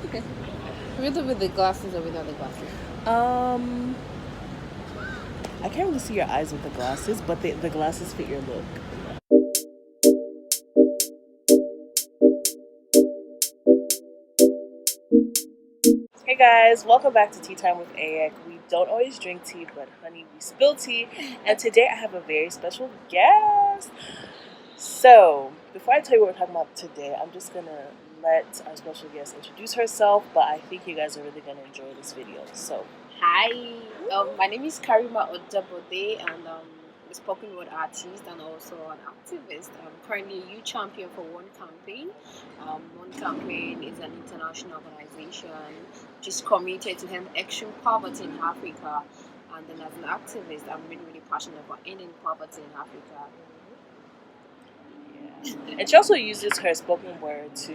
Okay. With or with the glasses or without the glasses? Um, I can't really see your eyes with the glasses, but the glasses fit your look. Hey guys, welcome back to Tea Time with AX. We don't always drink tea, but honey, we spill tea. And today I have a very special guest. So, before I tell you what we're talking about today, I'm just gonna let our special guest introduce herself, but I think you guys are really gonna enjoy this video. So, Hi, my name is Karima Odabode, and I'm a spoken word artist and also an activist. I'm currently a youth champion for One Campaign. One Campaign is an international organization which is committed to end extreme poverty in Africa. And then, as an activist, I'm really, really passionate about ending poverty in Africa. and she also uses her spoken word to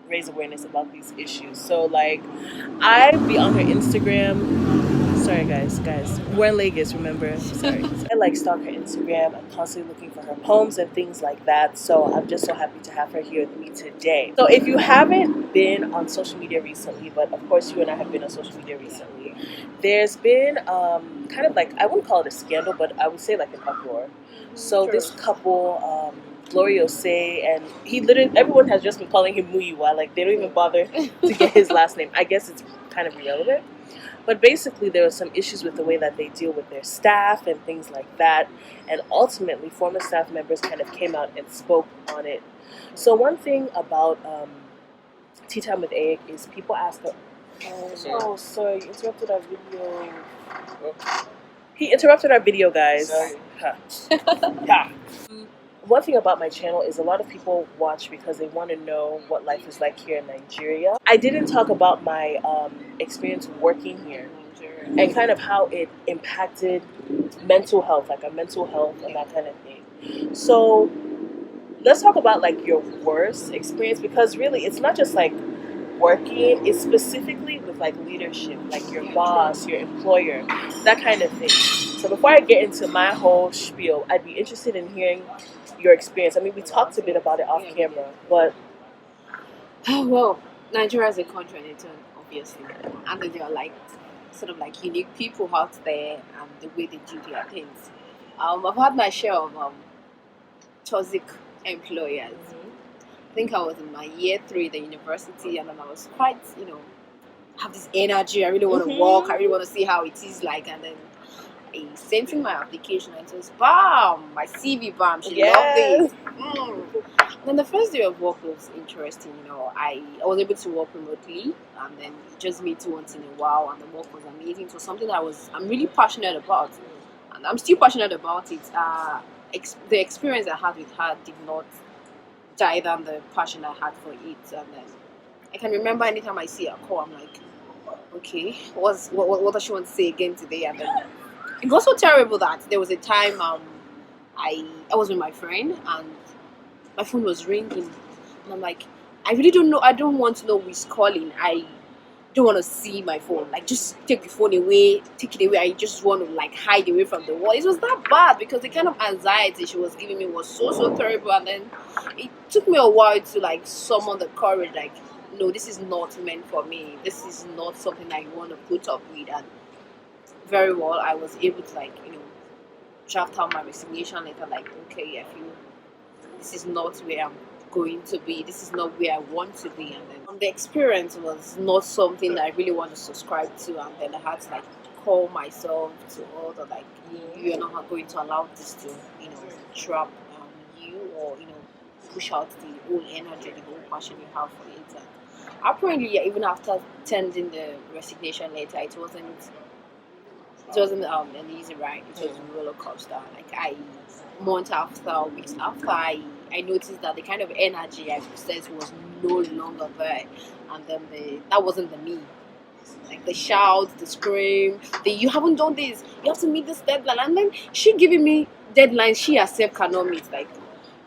raise awareness about these issues. So, like, I be on her Instagram. Sorry, guys, we're in Lagos. Remember? Sorry. I like stalk her Instagram. I'm constantly looking for her poems and things like that. So I'm just so happy to have her here with me today. So if you haven't been on social media recently, but of course you and I have been on social media recently, there's been kind of like, I wouldn't call it a scandal, but I would say like an uproar. So True. this couple, Gloria Osei, and he literally, everyone has just been calling him Muyiwa. Like, they don't even bother to get his last name. I guess it's kind of irrelevant. But basically, there were some issues with the way that they deal with their staff and things like that. And ultimately, former staff members kind of came out and spoke on it. So one thing about Tea Time with Egg is people ask her, oh, sorry, you interrupted our video. He interrupted our video, guys. Huh. Yeah. One thing about my channel is a lot of people watch because they want to know what life is like here in Nigeria. I didn't talk about my experience working here and kind of how it impacted mental health, like a mental health and that kind of thing. So let's talk about like your worst experience, because really it's not just like working, it's specifically with like leadership, like your boss, your employer, that kind of thing. So before I get into my whole spiel, I'd be interested in hearing your experience. I mean, we talked a bit about it off camera, but Well, Nigeria is a country on its own, obviously, and then there are like sort of like unique people out there and the way they do their things. I've had my share of toxic employers. I think I was in my year 3 at the university, and then I was quite, have this energy. I really want to work. I really want to see how it is like, and then I sent in my application and it was bam, my CV bam. She loved it. And then the first day of work was interesting. I was able to work remotely, and then it just meet once in a while, and the work was amazing. So something that I'm really passionate about, and I'm still passionate about it. The experience I had with her did not die than the passion I had for it, and then I can remember anytime I see her call, I'm like, okay, what does she want to say again today? And then it got so terrible that there was a time I was with my friend and my phone was ringing, and I'm like, I really don't know. I don't want to know who's calling. I don't want to see my phone. Like, just take the phone away, take it away. I just want to like hide away from the wall. It was that bad because the kind of anxiety she was giving me was so terrible. And then it took me a while to like summon the courage. Like, no, this is not meant for me. This is not something I want to put up with. And very well, I was able to like draft out my resignation letter. Like, okay, I feel this is not where I'm going to be. This is not where I want to be. And then the experience was not something that I really want to subscribe to. And then I had to like call myself to all the like, you're not going to allow this to trap you, or push out the whole energy, the whole passion you have for it. And apparently, yeah, even after sending the resignation letter, it wasn't an easy ride. It was a roller coaster. Like, months after, weeks after, I noticed that the kind of energy I possessed was no longer there, and then that wasn't the me. Like the shout, the scream, you haven't done this, you have to meet this deadline, and then she giving me deadlines she herself cannot meet. Like,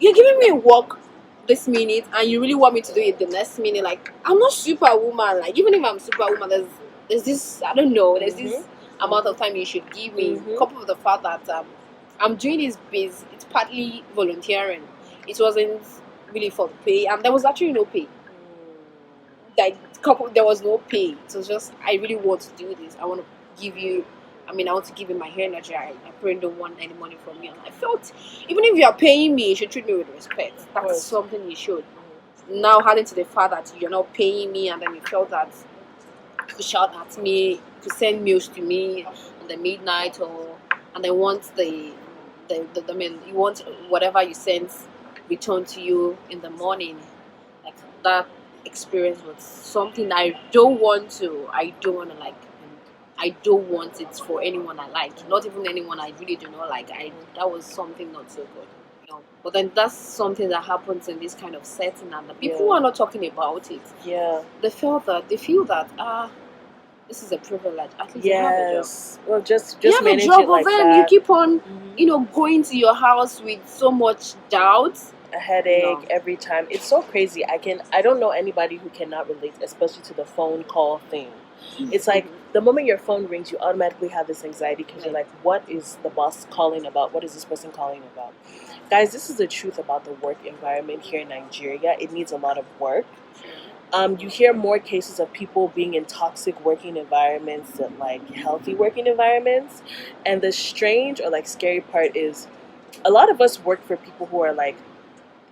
you're giving me work this minute, and you really want me to do it the next minute. Like, I'm not superwoman. Like, even if I'm superwoman, there's this, I don't know, there's this amount of time you should give me. Coupled with the fact that I'm doing this biz, it's partly volunteering. It wasn't really for the pay, and there was actually no pay. there was no pay. It was just, I really want to do this. I want to give you. I mean, I want to give you my energy. I probably don't want any money from you. And I felt, even if you are paying me, you should treat me with respect. That's something you should. Now, adding to the fact that you're not paying me, and then you felt that you could shout at me, you could send mails to me on the midnight, and they want I mean, you want whatever you send returned to you in the morning. Like, that experience was something I don't want to like. I don't want it for anyone I like, not even anyone I really do not like. That was something not so good, you know. But then that's something that happens in this kind of setting, and the people who are not talking about it, they feel that this is a privilege. At least you have a job. Well, just you have a manage job, it but like then that. you keep on, going to your house with so much doubt. A headache every time. It's so crazy. I don't know anybody who cannot relate, especially to the phone call thing. It's like the moment your phone rings, you automatically have this anxiety because you're like, what is the boss calling about? What is this person calling about? Guys, this is the truth about the work environment here in Nigeria. It needs a lot of work. You hear more cases of people being in toxic working environments than like healthy working environments. And the strange or like scary part is a lot of us work for people who are like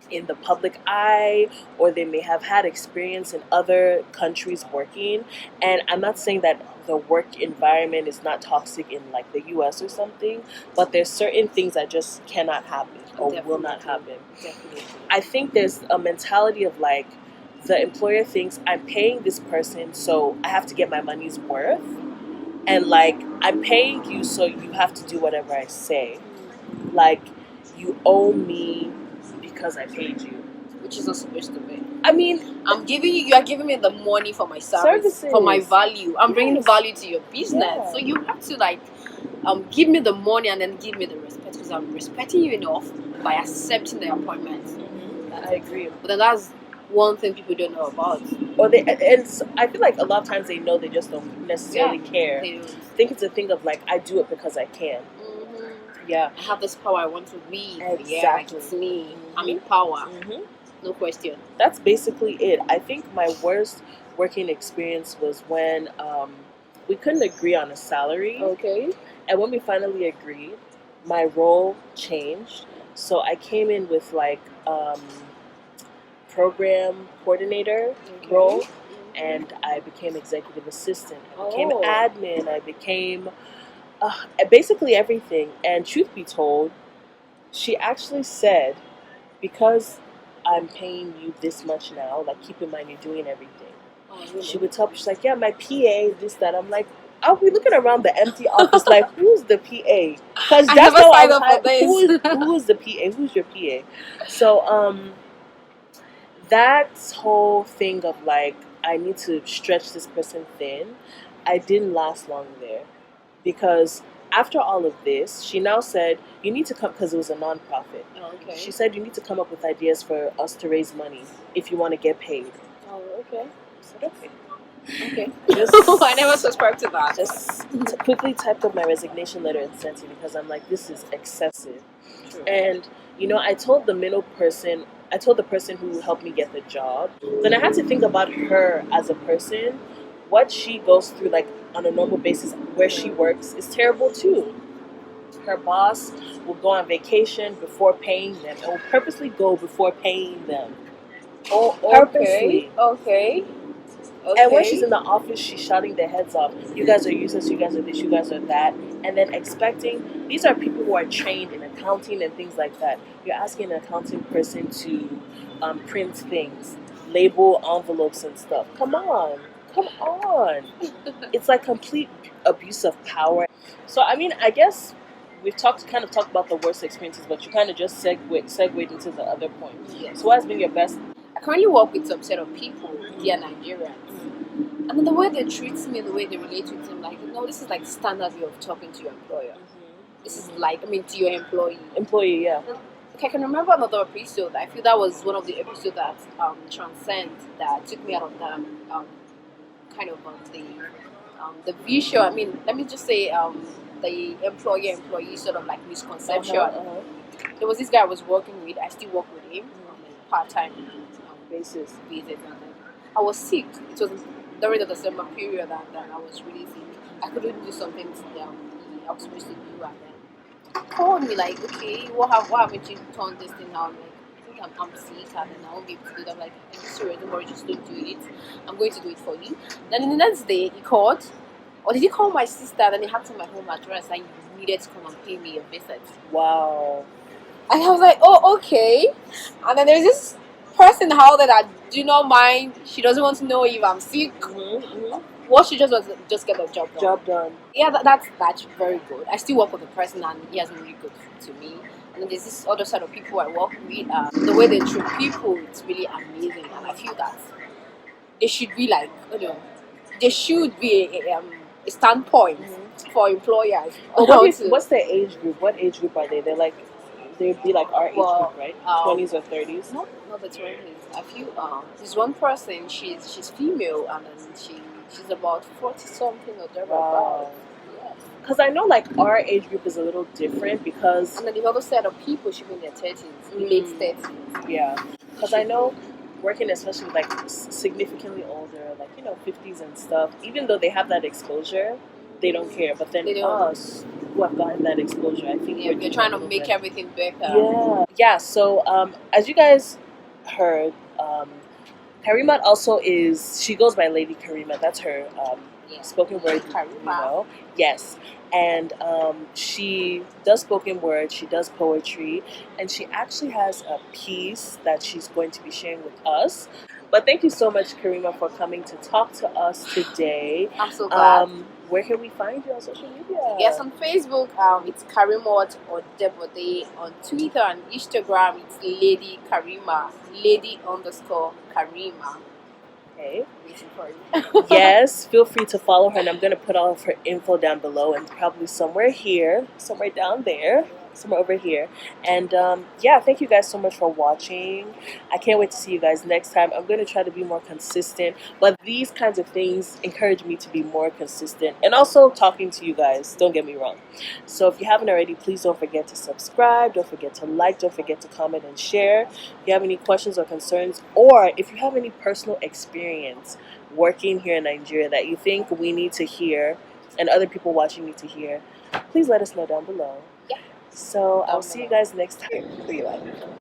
in the public eye, or they may have had experience in other countries working. And I'm not saying that the work environment is not toxic in like the US or something, but there's certain things that just cannot happen or will not happen. Definitely. I think there's a mentality of like, the employer thinks I'm paying this person, so I have to get my money's worth, and like, I'm paying you, so you have to do whatever I say. Like, you owe me because I paid you, Which is not supposed to be. I mean, you are giving me the money for my services. For my value. I'm bringing value to your business. Yeah. So you have to like give me the money and then give me the respect, because I'm respecting you enough by accepting the appointment. I agree. But then that's one thing people don't know about. Or I feel like a lot of times they know, they just don't necessarily care. They I think it's a thing of like, I do it because I can. Yeah. I have this power, I want to lead. Exactly. Yeah, like it's me. I'm in power. No question. That's basically it. I think my worst working experience was when we couldn't agree on a salary. Okay. And when we finally agreed, my role changed. So I came in with like program coordinator role, and I became executive assistant. I became admin. I became basically everything. And truth be told, she actually said, because I'm paying you this much now, like, keep in mind you're doing everything. Really? She would tell me, she's like, yeah, my PA, this, that. I'm like, I'll be looking around the empty office like, who's the PA? Because that's how I was like, who is the PA? Who's your PA? So that whole thing of like, I need to stretch this person thin, I didn't last long there. Because after all of this, she now said, you need to come, because it was a nonprofit. Okay. She said, you need to come up with ideas for us to raise money if you want to get paid. Oh, okay. I said, okay. Okay. Just, I never subscribed to that. Just quickly typed up my resignation letter and sent it, because I'm like, this is excessive. True. And, I told the person who helped me get the job, then I had to think about her as a person. What she goes through, like, on a normal basis where she works is terrible too. Her boss will go on vacation before paying them, and will purposely go before paying them. Purposely. Okay. And when she's in the office, she's shouting their heads off. You guys are useless, you guys are this, you guys are that. And then expecting, these are people who are trained in accounting and things like that. You're asking an accounting person to print things, label envelopes and stuff. Come on. It's like complete abuse of power. So, I mean, I guess we've kind of talked about the worst experiences, but you kind of just segued into the other point. Yes. So what has been your best? I currently work with some set of people. They are Nigerians. And then the way they treat me, the way they relate with them, like, this is like the standard way of talking to your employer. This is like, to your employee. Employee, yeah. Okay, I can remember another episode. I feel that was one of the episodes that that took me out of the kind of the visual. Let me just say the employee sort of like misconception. There was this guy I was working with. I still work with him on a part-time basis. I was sick. It was during the December period, and then I was really sick. I couldn't do something I was supposed to do, and then he called me like, okay, why haven't you turned this thing out? I'm like, I think I'm sick, and then I won't be able to do it. I'm like, I'm sorry, don't worry, just don't do it. I'm going to do it for you. Then the next day, he called, or did he call my sister? Then he had to my home address, and he needed to come and pay me a visit. Wow. And I was like, oh, okay. And then there's this person out there that do not mind. She doesn't want to know if I'm sick. What she just wants to just get the job done. Job done. Yeah, that's very good. I still work with the person, and he has been really good to me. And then there's this other side of people I work with. The way they treat people, it's really amazing. And I feel that they should be like, there should be a standpoint for employers. But on how to- what's their age group? What age group are they? They'd be like our age Well, group, right? 20s or 30s? not the 20s. I feel there's one person, she's female, and then she's about 40 something or thereabout. Wow. Yeah. Because I know like our age group is a little different because, And then the other set of people should be in their 30s, late 30s. yeah, because I know working especially with like significantly older, like, 50s and stuff, even though they have that exposure, they don't care. But then They don't. us who have gotten that exposure, I think Yeah, we're they're trying to doing a make little everything better. bit. Yeah. So as you guys heard, Karima also she goes by Lady Karima. That's her Yeah. spoken word, Karima. Yes. And she does spoken word, she does poetry, and she actually has a piece that she's going to be sharing with us. But thank you so much, Karima, for coming to talk to us today. I'm so glad. Where can we find you on social media? Yes, on Facebook, it's Karimot or Debode. On Twitter and Instagram, it's Lady Karima, Lady_Karima. Okay. Waiting for you. Yes, feel free to follow her, and I'm going to put all of her info down below and probably somewhere here, somewhere down there, somewhere over here. And yeah, thank you guys so much for watching. I can't wait to see you guys next time. I'm going to try to be more consistent, but these kinds of things encourage me to be more consistent and also talking to you guys, don't get me wrong. So if you haven't already, please don't forget to subscribe, don't forget to like, don't forget to comment and share. If you have any questions or concerns, or if you have any personal experience working here in Nigeria that you think we need to hear and other people watching need to hear, please let us know down below. Yeah. So I'll see you guys next time. See you later.